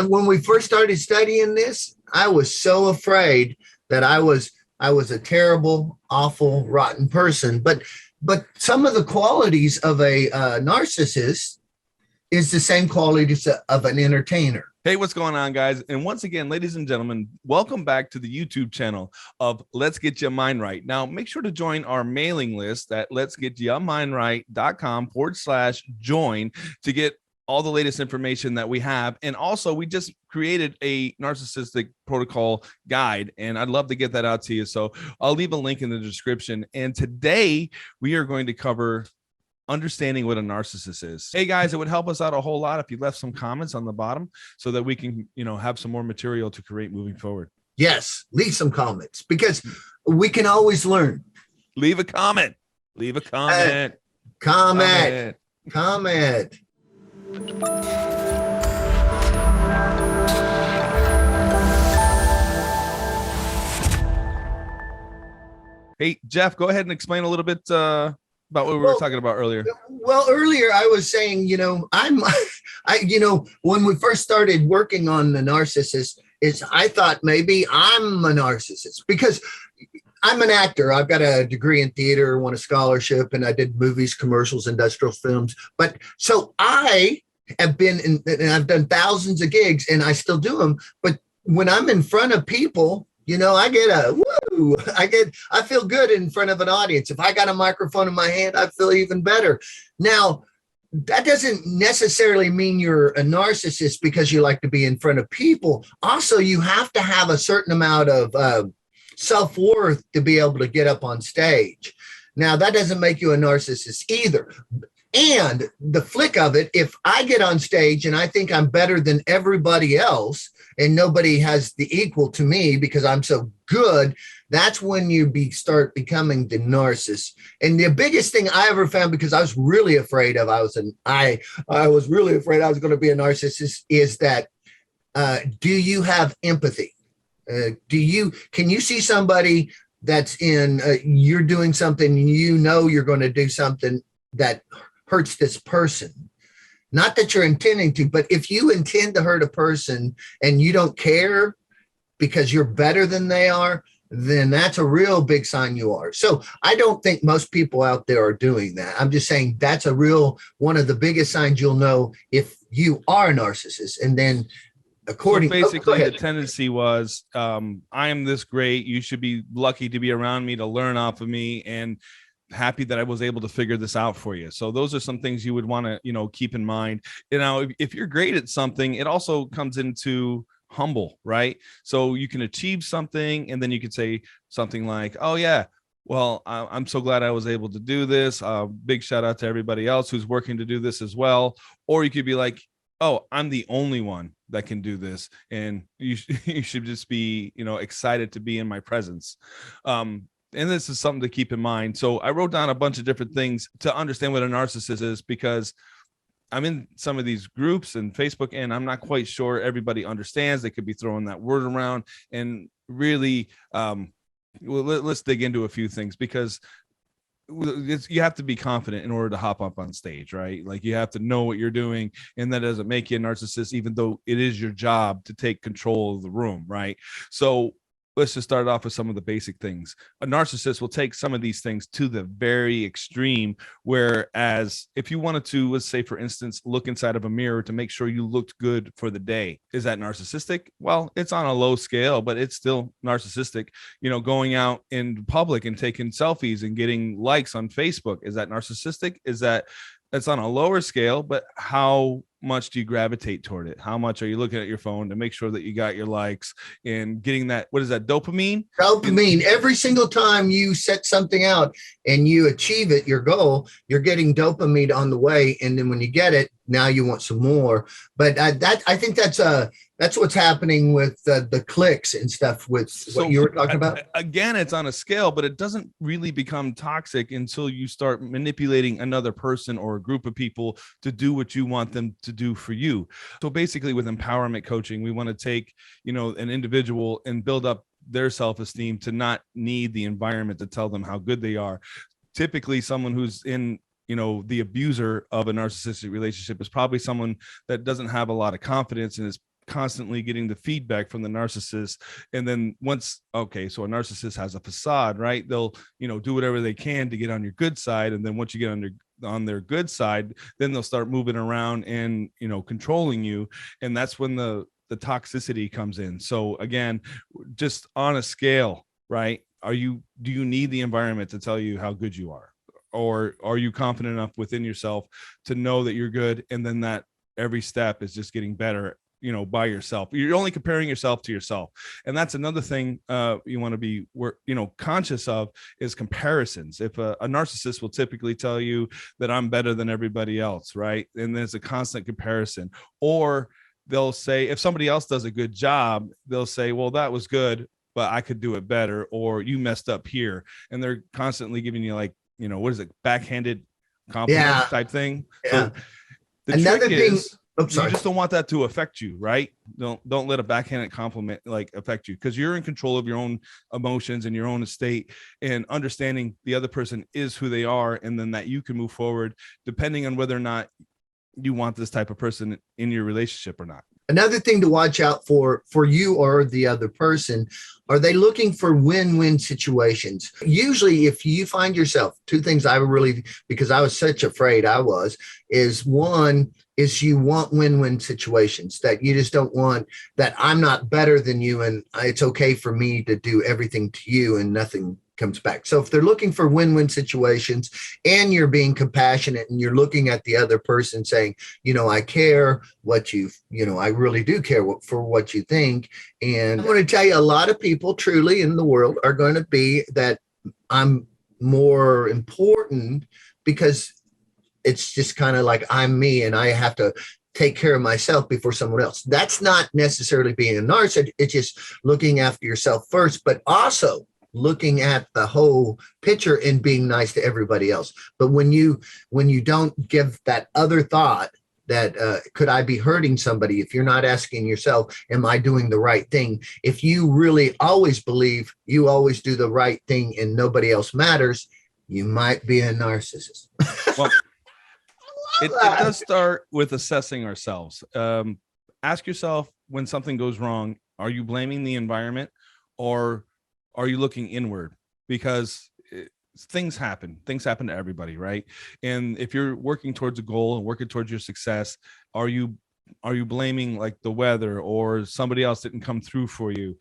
when we first started studying this, I was so afraid that I was a terrible, awful, rotten person. But some of the qualities of a narcissist is the same qualities of an entertainer. Hey, what's going on, guys? And once again, ladies and gentlemen, welcome back to the YouTube channel of Let's Get Your Mind Right. Now, make sure to join our mailing list at letsgetyourmindright.com/join to get all the latest information that we have. And also, we just created a narcissistic protocol guide, and I'd love to get that out to you. So I'll leave a link in the description. And today we are going to cover understanding what a narcissist is. Hey guys, it would help us out a whole lot if you left some comments on the bottom so that we can, have some more material to create moving forward. Yes, leave some comments because we can always learn. Leave a comment. Leave a comment. Comment. Hey, Jeff, go ahead and explain a little bit about what we were talking about earlier. Well, earlier I was saying, when we first started working on the narcissist, I thought maybe I'm a narcissist because I'm an actor. I've got a degree in theater, won a scholarship, and I did movies, commercials, industrial films. But so I have been and I've done thousands of gigs, and I still do them. But when I'm in front of people, I get a woo. I feel good in front of an audience. If I got a microphone in my hand, I feel even better. Now, that doesn't necessarily mean you're a narcissist because you like to be in front of people. Also, you have to have a certain amount of self-worth to be able to get up on stage. Now, that doesn't make you a narcissist either. And the flick of it, if I get on stage and I think I'm better than everybody else and nobody has the equal to me because I'm so good, that's when you start becoming the narcissist. And the biggest thing I ever found, because I was really afraid of, I was really afraid I was going to be a narcissist, is that do you have empathy? Can you see somebody that's you're doing something, you're going to do something that hurts this person? Not that you're intending to, but if you intend to hurt a person and you don't care because you're better than they are, then that's a real big sign you are. So I don't think most people out there are doing that. I'm just saying that's one of the biggest signs you'll know if you are a narcissist. And then basically the tendency was, I am this great. You should be lucky to be around me, to learn off of me, and happy that I was able to figure this out for you. So those are some things you would want to, keep in mind. If you're great at something, it also comes into humble, right? So you can achieve something and then you could say something like, oh yeah, well, I'm so glad I was able to do this. Big shout out to everybody else who's working to do this as well. Or you could be like, oh, I'm the only one that can do this. And you should just be, excited to be in my presence. And this is something to keep in mind. So I wrote down a bunch of different things to understand what a narcissist is, because I'm in some of these groups and Facebook, and I'm not quite sure everybody understands. They could be throwing that word around, and really, let's dig into a few things, because you have to be confident in order to hop up on stage, right? Like, you have to know what you're doing, and that doesn't make you a narcissist, even though it is your job to take control of the room, right? So let's just start off with some of the basic things. A narcissist will take some of these things to the very extreme, whereas if you wanted to, let's say, for instance, look inside of a mirror to make sure you looked good for the day. Is that narcissistic? Well, it's on a low scale, but it's still narcissistic. Going out in public and taking selfies and getting likes on Facebook. Is that narcissistic? That's on a lower scale, but how much do you gravitate toward it? How much are you looking at your phone to make sure that you got your likes and getting that? What is that? Dopamine? Every single time you set something out and you achieve it, your goal, you're getting dopamine on the way. And then when you get it, now you want some more. But I think that's what's happening with the clicks and stuff with what you were talking about. Again, it's on a scale, but it doesn't really become toxic until you start manipulating another person or a group of people to do what you want them to do for you. So basically, with empowerment coaching, we want to take, an individual and build up their self-esteem to not need the environment to tell them how good they are. Typically, someone who's in the abuser of a narcissistic relationship is probably someone that doesn't have a lot of confidence and is constantly getting the feedback from the narcissist. And then once, okay, so a narcissist has a facade, right? They'll, do whatever they can to get on your good side. And then once you get on their good side, then they'll start moving around and, controlling you. And that's when the toxicity comes in. So again, just on a scale, right? Do you need the environment to tell you how good you are? Or are you confident enough within yourself to know that you're good? And then that every step is just getting better, by yourself. You're only comparing yourself to yourself. And that's another thing you want to be, conscious of is comparisons. If a narcissist will typically tell you that I'm better than everybody else, right? And there's a constant comparison. Or they'll say, if somebody else does a good job, they'll say, well, that was good, but I could do it better. Or you messed up here. And they're constantly giving you like, what is it? Backhanded compliments type thing. Yeah. So the trick is, you just don't want that to affect you, right? Don't let a backhanded compliment like affect you, because you're in control of your own emotions and your own state, and understanding the other person is who they are, and then that you can move forward depending on whether or not you want this type of person in your relationship or not. Another thing to watch out for you or the other person, are they looking for win-win situations? Usually if you find yourself, two things because I was such afraid is one is you want win-win situations, that you just don't want that I'm not better than you and it's okay for me to do everything to you and nothing comes back. So if they're looking for win-win situations and you're being compassionate and you're looking at the other person saying, I care I really do care for what you think. And I'm going to tell you, a lot of people truly in the world are going to be that I'm more important, because it's just kind of like I'm me and I have to take care of myself before someone else. That's not necessarily being a narcissist. It's just looking after yourself first, but also looking at the whole picture and being nice to everybody else. But when you don't give that other thought that could I be hurting somebody, if you're not asking yourself, am I doing the right thing? If you really always believe you always do the right thing and nobody else matters, you might be a narcissist. Well, it does start with assessing ourselves. Ask yourself, when something goes wrong, are you blaming the environment, or are you looking inward? Because things happen to everybody, right? And if you're working towards a goal and working towards your success, are you blaming like the weather or somebody else didn't come through for you?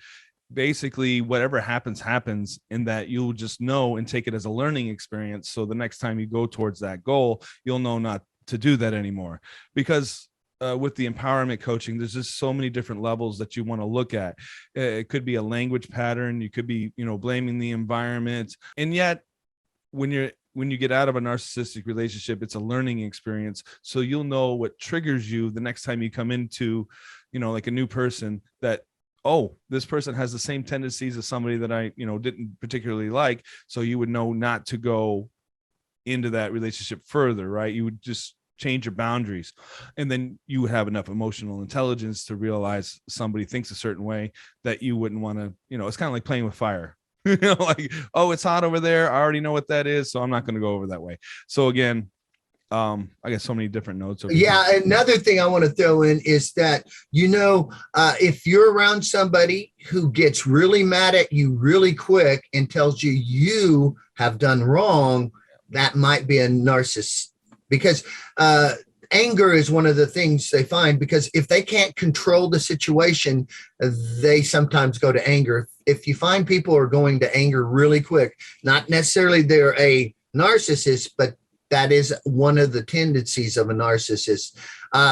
Basically, whatever happens, and that you'll just know and take it as a learning experience. So the next time you go towards that goal, you'll know not to do that anymore. Because with the empowerment coaching, there's just so many different levels that you want to look at. It could be a language pattern. You could be, blaming the environment. And yet when you get out of a narcissistic relationship, it's a learning experience. So you'll know what triggers you the next time you come into, like a new person, that, oh, this person has the same tendencies as somebody that I, didn't particularly like. So you would know not to go into that relationship further, right? You would just change your boundaries, and then you would have enough emotional intelligence to realize somebody thinks a certain way that you wouldn't want to, it's kind of like playing with fire. Like, oh, it's hot over there, I already know what that is, so I'm not going to go over that way. So again, I got so many different notes over here. Another thing I want to throw in is that, if you're around somebody who gets really mad at you really quick and tells you have done wrong, that might be a narcissist. Because anger is one of the things they find, because if they can't control the situation, they sometimes go to anger. If you find people are going to anger really quick, not necessarily they're a narcissist, but that is one of the tendencies of a narcissist.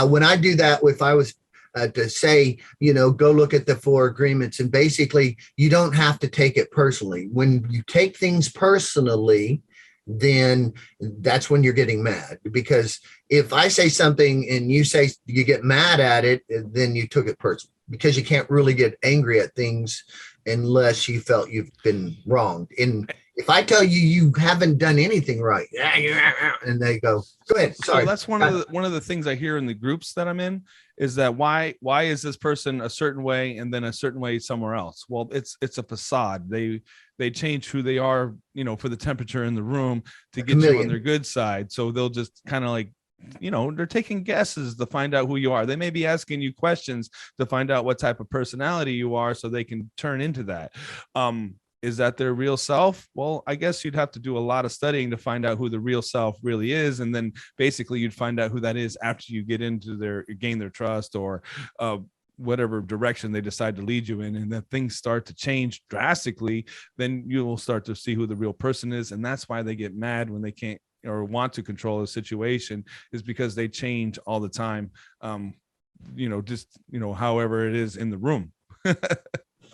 When I do that, if I was to say, go look at the 4 agreements, and basically you don't have to take it personally. When you take things personally, then that's when you're getting mad. Because if I say something and you say you get mad at it, then you took it personally, because you can't really get angry at things unless you felt you've been wronged. And if I tell you haven't done anything right, and they go ahead. Sorry. So that's one of the things I hear in the groups that I'm in, is that why is this person a certain way and then a certain way somewhere else? Well, it's a facade. They change who they are, for the temperature in the room to get you on their good side. So they'll just kind of like they're taking guesses to find out who you are. They may be asking you questions to find out what type of personality you are so they can turn into that. Is that their real self? Well, I guess you'd have to do a lot of studying to find out who the real self really is. And then basically you'd find out who that is after you get into gain their trust, or whatever direction they decide to lead you in. And then things start to change drastically, then you will start to see who the real person is. And that's why they get mad when they can't or want to control a situation, is because they change all the time. However it is in the room.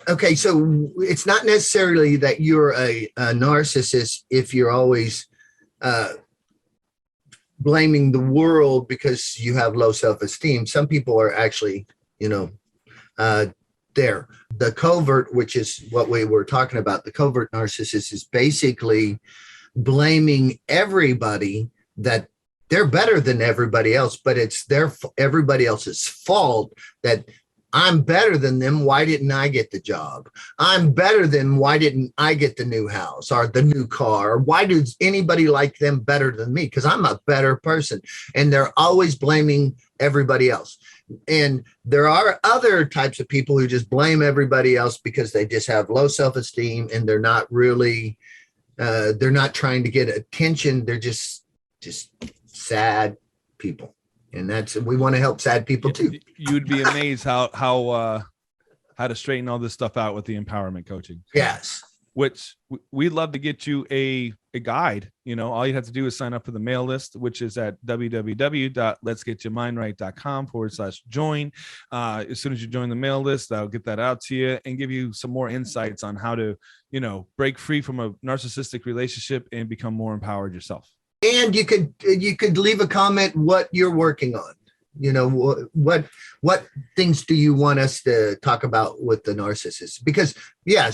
Okay, so it's not necessarily that you're a narcissist if you're always blaming the world because you have low self-esteem. Some people are actually, there. The covert, which is what we were talking about, the covert narcissist is basically blaming everybody that they're better than everybody else, but it's everybody else's fault that I'm better than them. Why didn't I get the job? I'm better than, why didn't I get the new house or the new car? Why does anybody like them better than me? Because I'm a better person. And they're always blaming everybody else. And there are other types of people who just blame everybody else because they just have low self-esteem and they're not really, they're not trying to get attention. They're just sad people. And we want to help sad people too. You'd be amazed how to straighten all this stuff out with the empowerment coaching. Yes. Which we'd love to get you a guide. All you have to do is sign up for the mail list, which is at www.letsgetyourmindright.com/join. As soon as you join the mail list, I'll get that out to you and give you some more insights on how to, break free from a narcissistic relationship and become more empowered yourself. And you could leave a comment what you're working on. What things do you want us to talk about with the narcissist? Because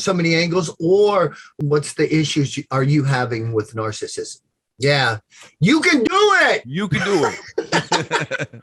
so many angles. Or what's the issues are you having with narcissism? Yeah, you can do it. You can do it.